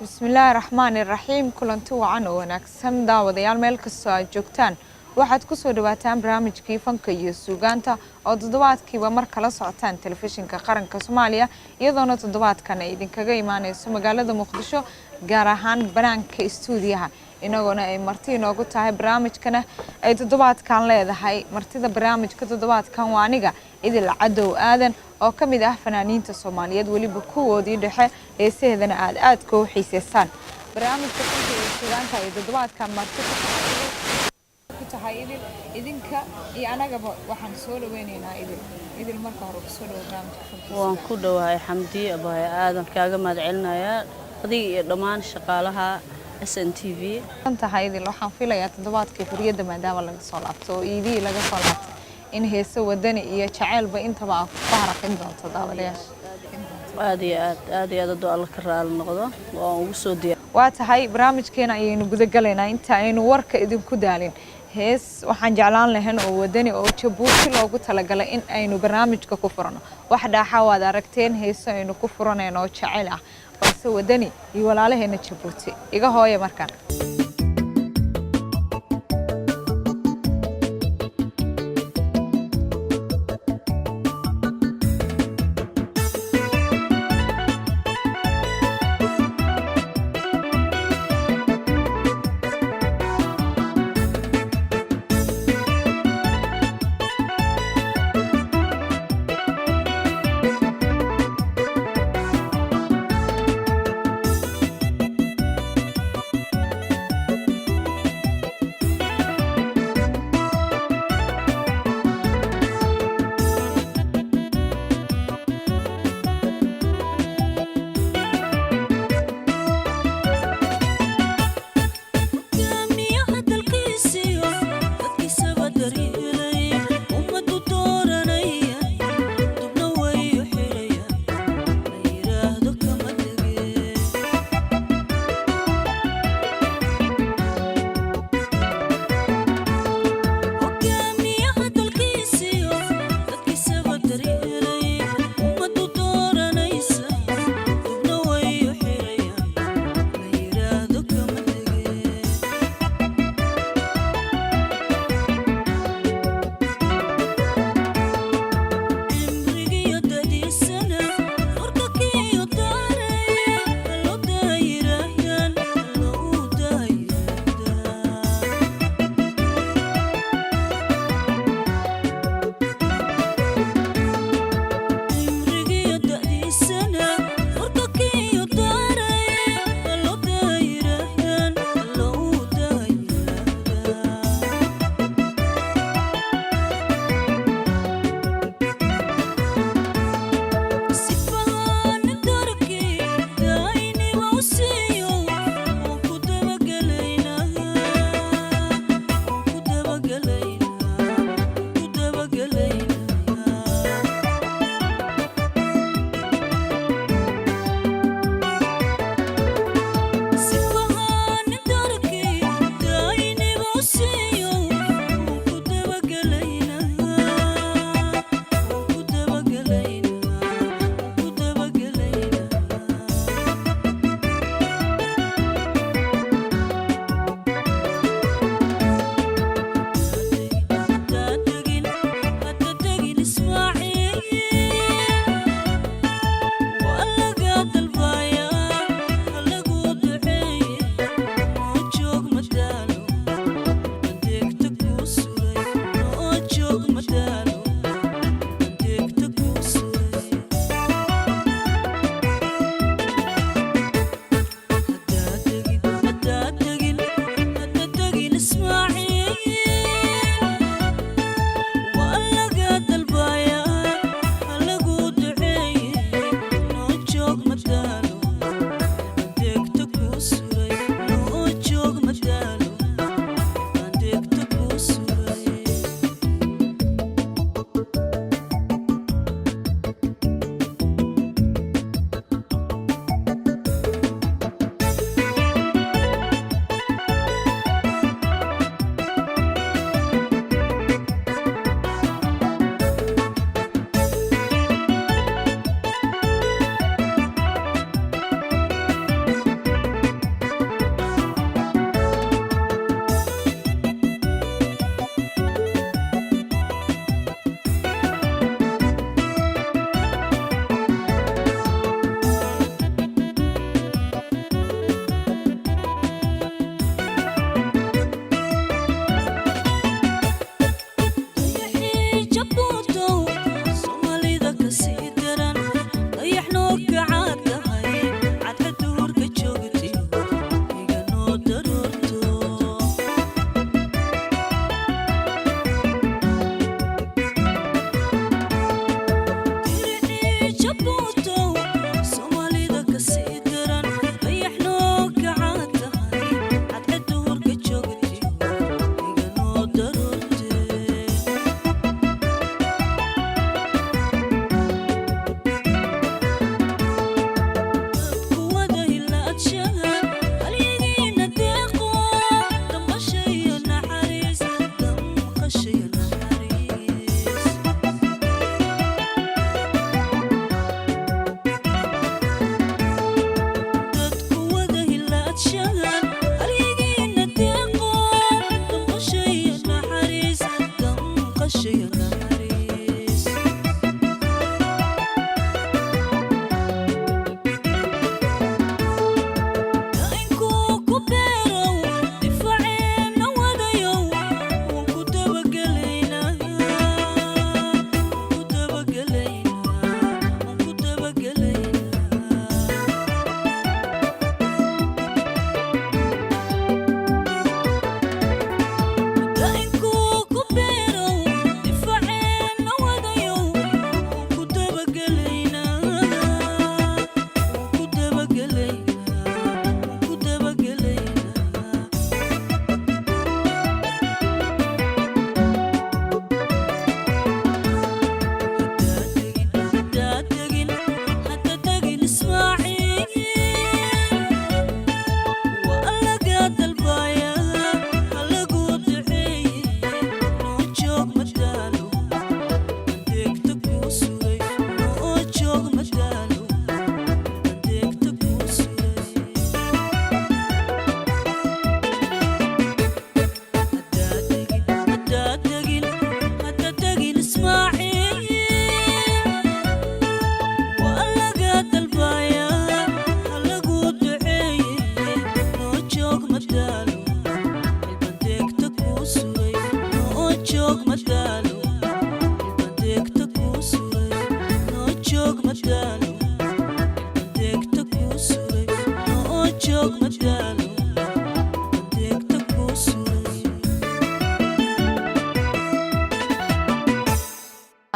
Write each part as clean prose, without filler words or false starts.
بسم الله الرحمن الرحيم كلنتي وعن wanaagsan daawadayaal meel kastoo aad joogtaan waxaad ku soo dhawaataan barnaamijkii fanka iyo suugaanta oo toddobaadkiiba mar kala socotaan telefishinka qaranka Soomaaliya iyadoona toddobaadkan ay idinkaga imaanayso magaalada Muqdisho gaar ahaan banaanka istuudiyaha inagoona ay marti inoogu tahay barnaamijkana ay toddobaadkan leedahay martida barnaamijka toddobaadkan waa aniga idil cadow aadan oo ka mid ah fanaaniinta Soomaaliyeed waliba kuwoodii dhexe heesaheedana aad ka xiiseysaan barnaamijka fanka iyo suugaanta ay toddobaadkan marti ku tahay idinka iyo anagaba waxaan soo dhaweynaynaa idil marka hore ku soo dhawaad barnaamijka waan ku dhawahay xamdi abay aadan kaaga mahadcelinayaa adiga iyo dhammaan shaqaalaha SNTV tahay idil waxaan filayaa toddobaadkii xuriyada maadaama laga soo laabto oo iidii laga soo laabto in heeso wadani iyo jaceylba intaba ku faraqin doonto daawadayaasha aad iyo aad alla ka raali noqdo waan ugu soo diyaar waa tahay barnaamijkeena ayaynu guda galaynaa inta aynu warka idinku daalin hees waxaan jeclaan lahayn oo wadani oo Jabuuti loogu talagalay in aynu barnaamijka ku furano wax dhaaxa waad aragteen heeso aynu ku furanayno oo jaceyl ah balse wadani iyo walaalaheena Jabuuti iga hooyo markaan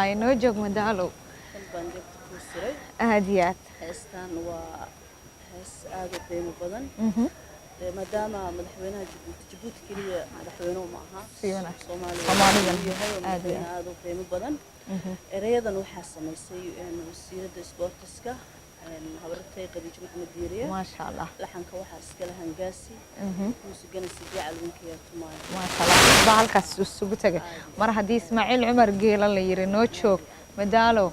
هاي نوجوك مدالو كان جبت كوسري هاديات هستان وهس آدو قيمة بدن ما دام مدحوينها جيبوتي كلية مدحوينه معها سيونا Soomaaliya aad u qiimo badan erayadan waxa sameysay wasiirada sportiska habartay Khadiija Maxamed Diiriye ما شاء الله laxanka waxa iska la hangaasi muusigana si jacalwinka yaa tumaay ما شاء الله bahalkaas isugu tagay mar hadii Ismaaciil Cumar Geela la yiri noo joog madaalo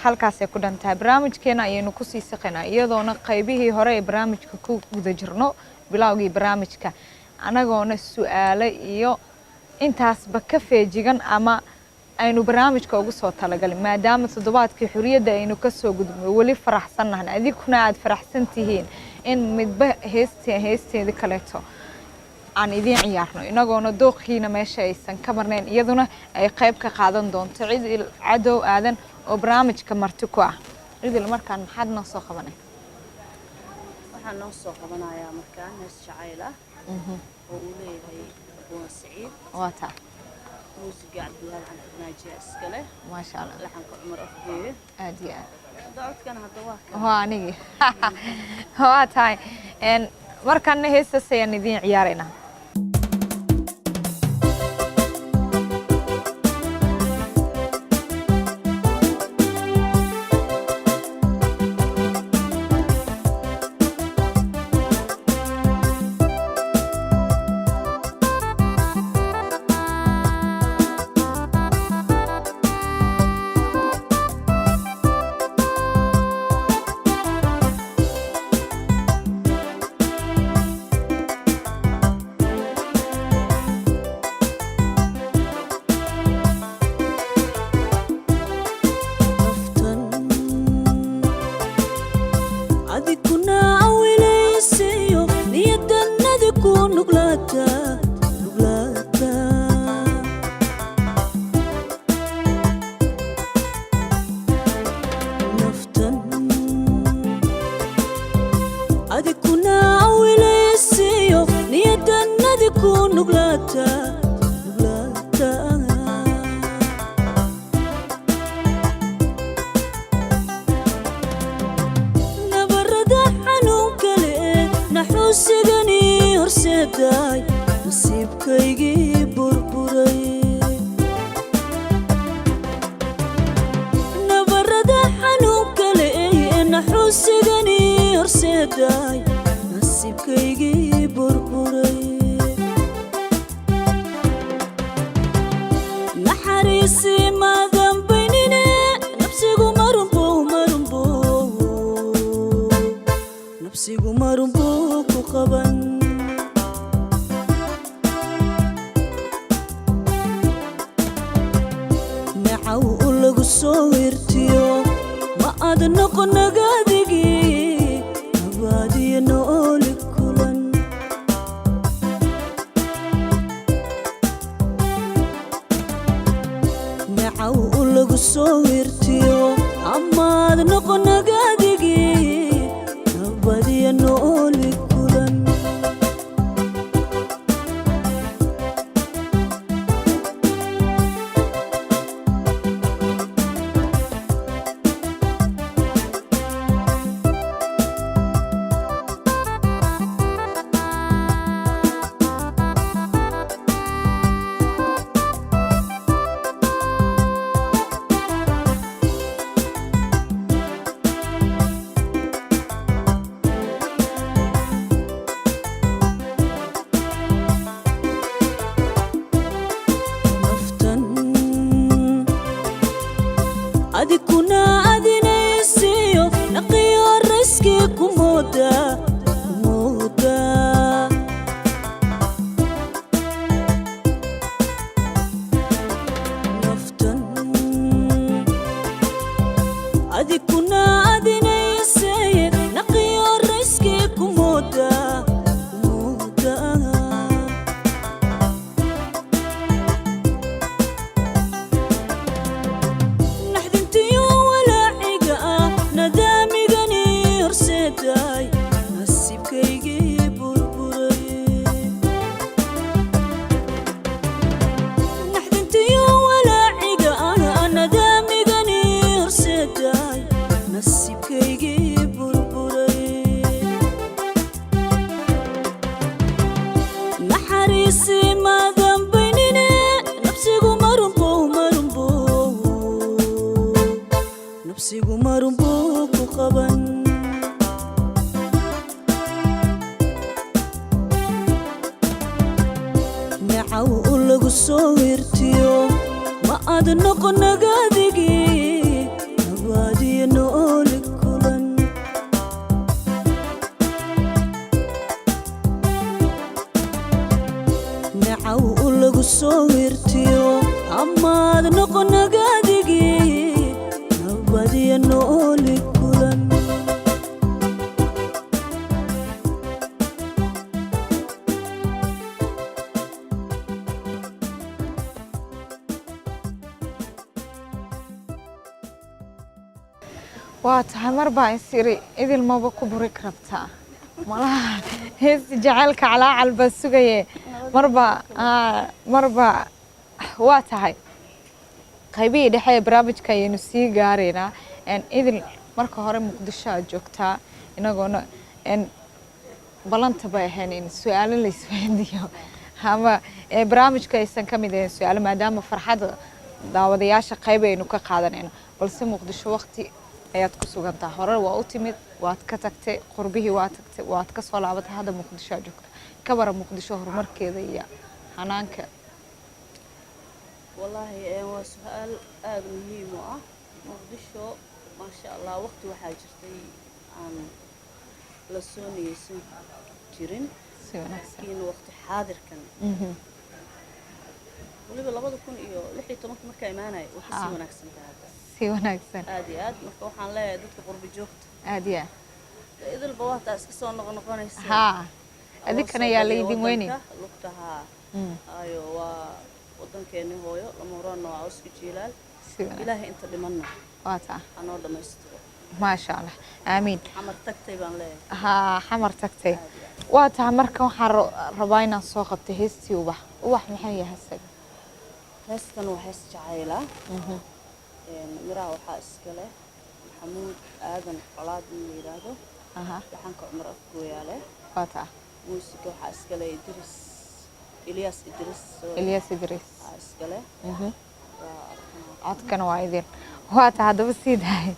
halkaas ay ku dhantahay barnaamijkeena ayaynu ku sii saqaynaa iyadoona qaybihii hore ee barnaamijka ku guda jirno bilowgii barnaamijka anagoona su'aalo iyo intaasba ka feejigan ama aynu barnaamijka ugu soo talagalin maadaama toddobaadkii xuriyada aynu ka soo gudubnay wali faraxsanahay adikuna aad faraxsan tihiin in midba heesteeda kaleeto aan idin ciyaarno inagoona dooqiina meesha aysan ka marnayn iyaduna ay qayb ka qaadan doonto cid cadow aadan oo barnaamijka marti ku ah idil markaan maxaad noo soo qabanay waxaan noo soo qabanayaa markaan hees jacayl ah oo uu leeyahay Abuu Saciid waata muusiga Cabdillah Cantar Naaji iskale ما شاء الله laxanka Cumar Afgeeye aadiya dadkan hadda waa ka waa anigi waa tahay markaan heestas ayaan idin ciyaaraynaa نحدنت يوم lagu soo wirtiyo ma aad noqon nagadigii nabaadiyo nooli kulan nacaw lagu soo wirtiyo amaad noqon nagadigii nabaadiyo nooli kulan waatahay marba isiri idil maba ku buri kartaa malaha hees jacaylka calaacal baa sugaye marba waatahay qaybihii dhexe ee barnaamijka ayaynu sii gaaraynaa idil marka hore muqdisho aad joogtaa inagoona ballanta bay ahayn in su-aalo la isweydiiyo ama barnaamijka aysan ka mid ahayn su-aalo maadaama farxadda daawadayaasha qayb aynu ka qaadanayno balse muqdisho waqti ayaad ku sugantaa hore waa u timid waad ka tagtay qurbihii waa tagtay waad ka soo laabatay hadda muqdisho aad joogta ka bara muqdisho horumarkeeda iyo hanaanka wallaahi waa su-aal aad muhiim u ah muqdisho maasha allah waqti waxaa jirtay aan la soo niyeysan jirin laakiin waqti xaadirkan waliba 2016 markaa imaanay waxay si wanaagsan tahay wanaagsan aad iyo aad marka waxaan leeyahay dadka qurbi joogta aad iyo idil bawaata iska soo noqonaysa ha adikana yaa leedin weyni lugtaha ayo waa wadankeena hooyo lama horano waa isku jiilaal ilaahay inta dhimanna waata anoo dhameystiro ma sha Allah aamin xamar tagtay baan leeyahay ha xamar tagtay waata marka waxaan rabaa inaan soo qabto heestii ubax maxay yahay saga heestan waa hees jacayl ah miraha waxaa iska leh maxamuud aadan colaad in la yiraahdo waxaanka cumar afgooyaale waata muusiga waxaa iska leh Ilyas Idris iska leh codkana waa idin waata haddaba sii dahay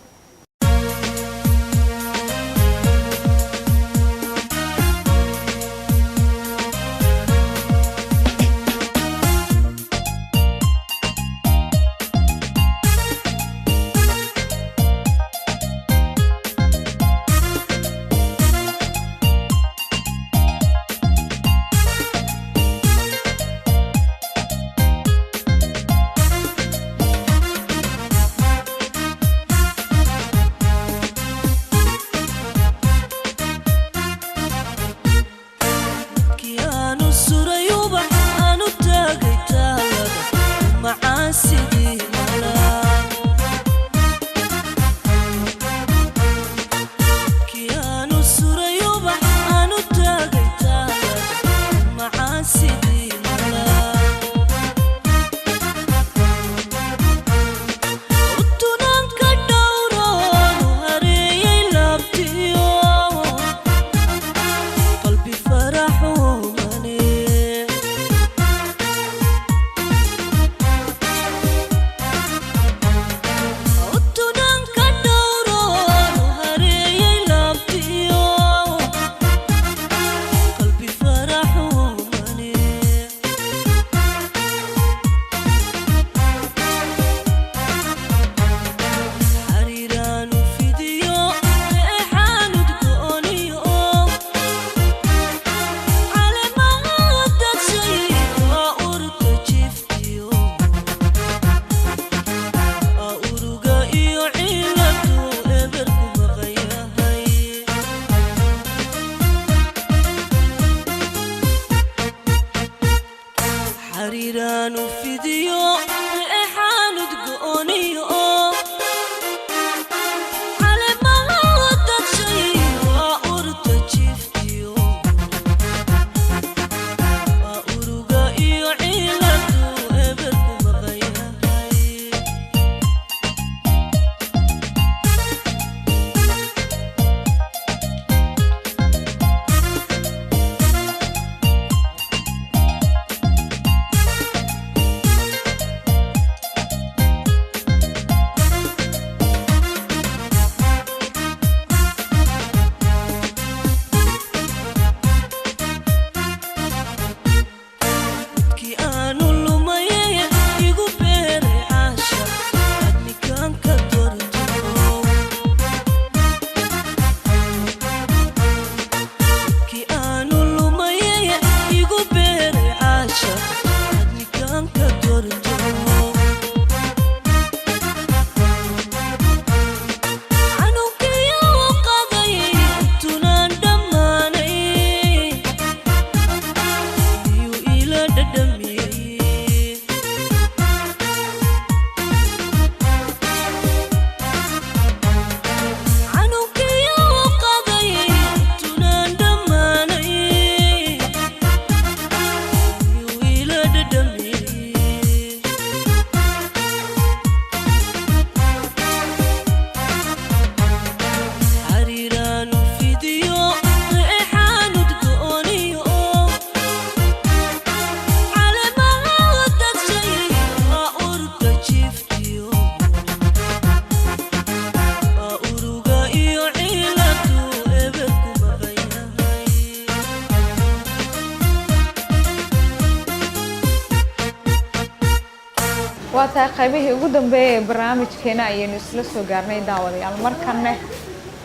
واتاي قيبه ugu dambeeyay barnaamijkeena ayaynu isla soo gaarnay daawadayaal markanna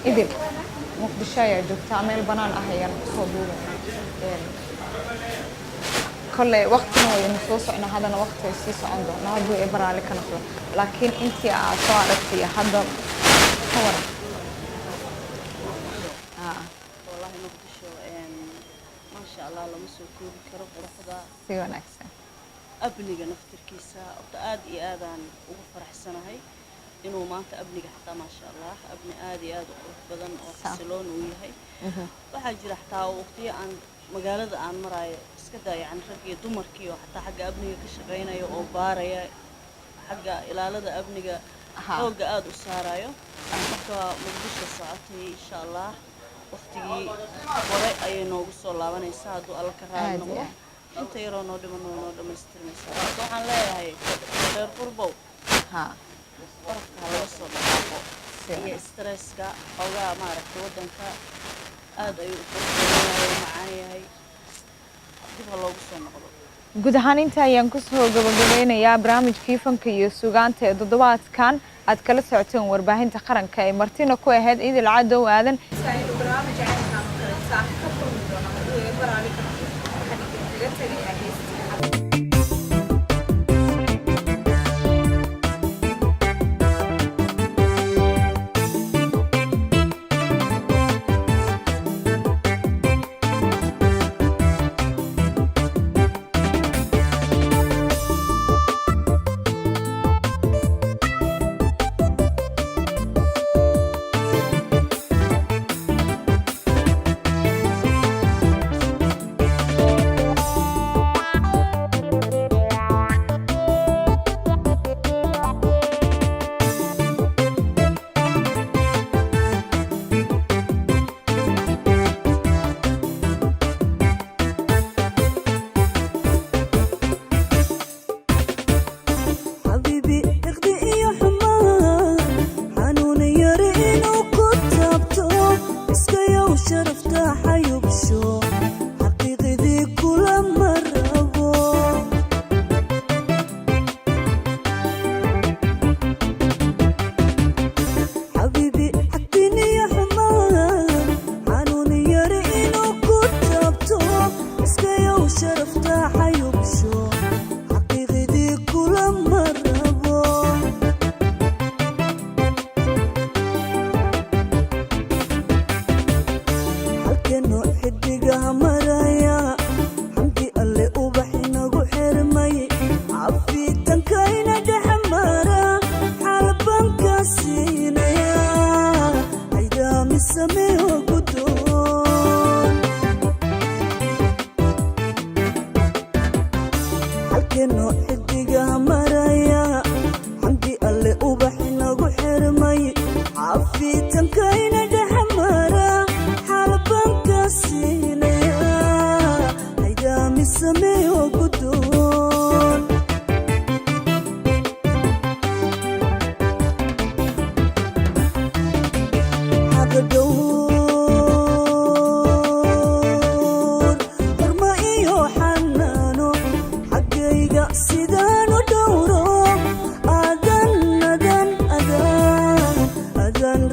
idil muqdisho ayaa joogtaa meel banaan ah ayaan kusoo duubay كل وقت هو نصوص إنه هذا الوقت يصير عنده نهضو إبرة على كنفه لكن أنت أصارت في هذا صورة والله نقدشوا ما شاء الله لما سوكون كرب رفضا سيوان أحسن أبني نفتر كيسا أبتآد إيادان وفرح سنة هاي إنه ما أنت أبني حتى ما شاء الله أبني آدي آد بدن وحسلون ويهي وحاجر حتى وقتي عن magaalada aan marayo iska daa yani rag iyo dumarkii oo xataa xagga amniga ka shaqeynaya oo baaraya xagga ilaalada amniga xooga aad u saarayo marka muqdisho socotay insha Allah waqtigii hore ayay noogu soo laabanaysaa hadduu alla ka raali noqdo inta yaroo noo dhiman noo dhamaystirmaysaa waxaan leeyahay reer qurbow warka laga soo dhaafo iyo stresska xoogaa maaragtay waddanka aad ayuu u qurxoonayay macaan yahay dib loogu soo noqdo guud ahaan inta ayaan ku soo gabagabeynayaa barnaamijkii fanka iyo suugaanta ee toddobaadkan aad kala socoteen warbaahinta qaranka ee martina ku ahayd idil cadow aadan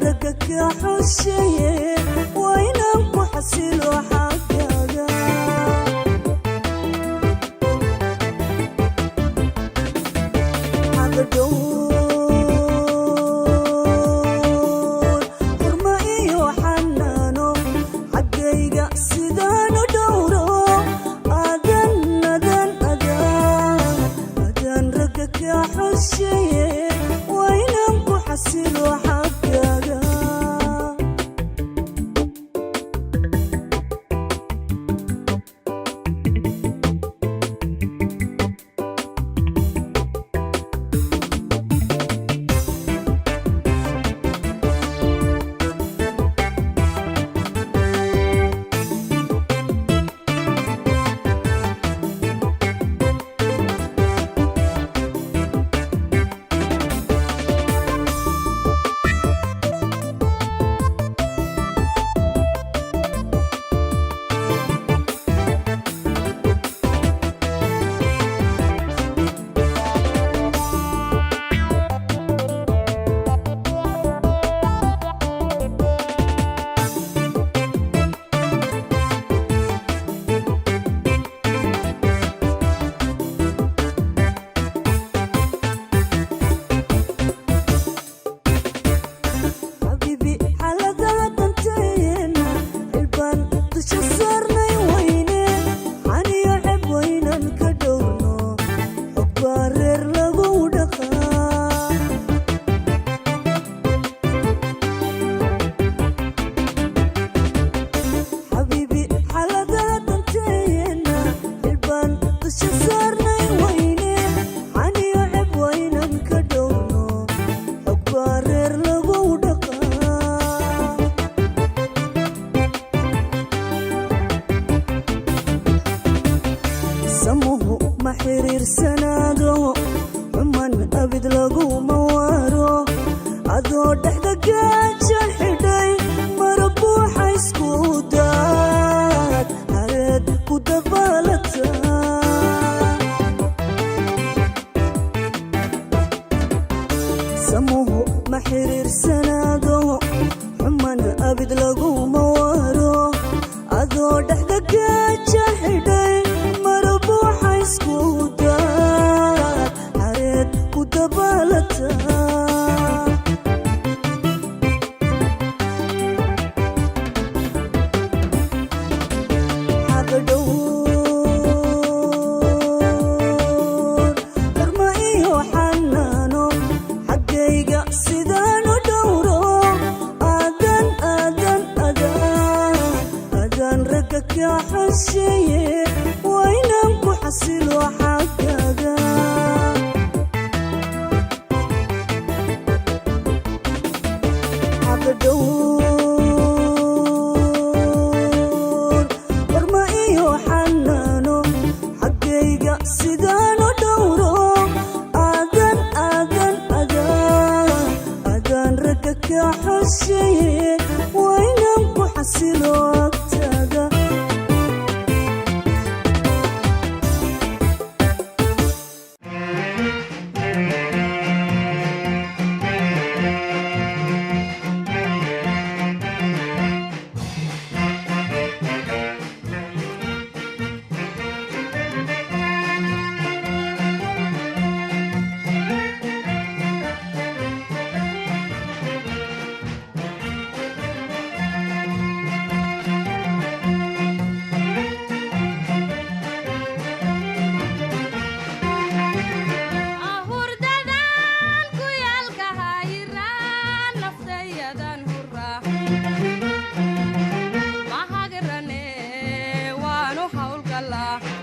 رقك يا حسين وينك وحسيل وحا Allah